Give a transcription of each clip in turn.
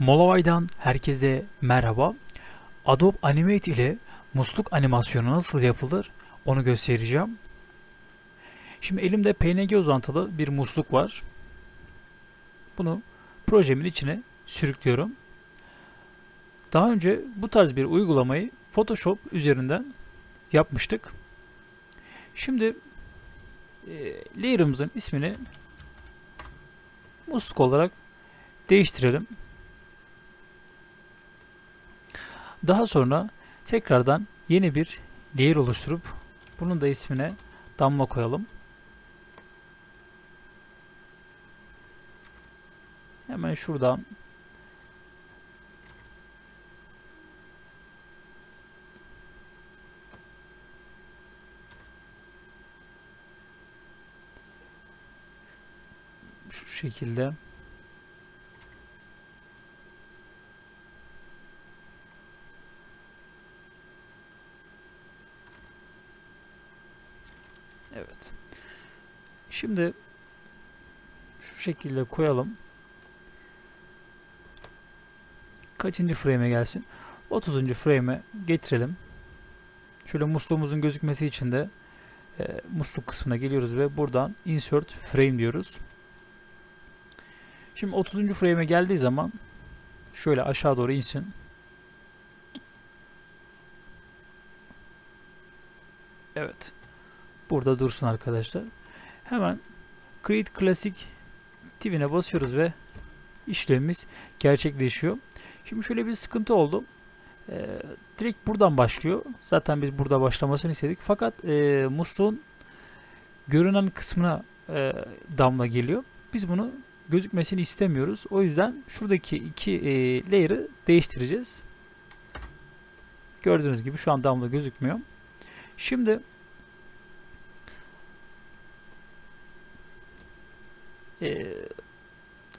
Molovay'dan herkese merhaba. Adobe Animate ile musluk animasyonu nasıl yapılır onu göstereceğim. Şimdi elimde PNG uzantılı bir musluk var. Bunu projemin içine sürüklüyorum. Daha önce bu tarz bir uygulamayı Photoshop üzerinden yapmıştık. Şimdi layer'ımızın ismini musluk olarak değiştirelim. Daha sonra tekrardan yeni bir layer oluşturup bunun da ismine damla koyalım. Hemen şuradan şu şekilde evet. Şimdi şu şekilde koyalım. Kaçıncı frame'e gelsin? 30. frame'e getirelim. Şöyle musluğumuzun gözükmesi için de musluk kısmına geliyoruz ve buradan insert frame diyoruz. Şimdi 30. frame'e geldiği zaman şöyle aşağı doğru insin. Evet. Burada dursun arkadaşlar. Hemen Create Classic TV'ne basıyoruz ve işlemimiz gerçekleşiyor. Şimdi şöyle bir sıkıntı oldu. Direkt buradan başlıyor. Zaten biz burada başlamasını istedik. Fakat musluğun görünen kısmına damla geliyor. Biz bunu gözükmesini istemiyoruz. O yüzden şuradaki iki layer'ı değiştireceğiz. Gördüğünüz gibi şu an damla gözükmüyor. Şimdi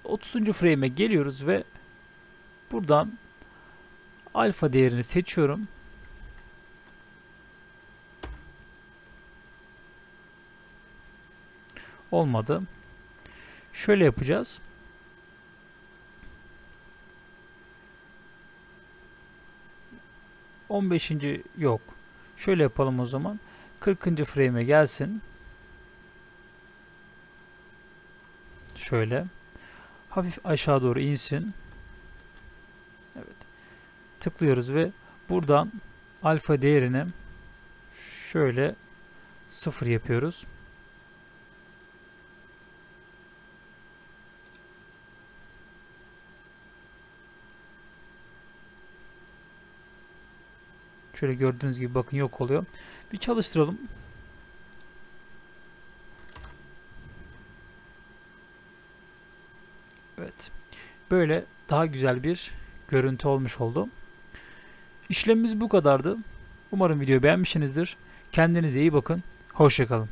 30. frame'e geliyoruz ve buradan alfa değerini seçiyorum. Olmadı. Şöyle yapacağız. Yok. Şöyle yapalım o zaman. 40. frame'e gelsin. Şöyle. Hafif aşağı doğru insin. Evet. Tıklıyoruz ve buradan alfa değerini şöyle 0 yapıyoruz. Şöyle gördüğünüz gibi bakın yok oluyor. Bir çalıştıralım. Evet. Böyle daha güzel bir görüntü olmuş oldu. İşlemimiz bu kadardı. Umarım videoyu beğenmişsinizdir. Kendinize iyi bakın. Hoşça kalın.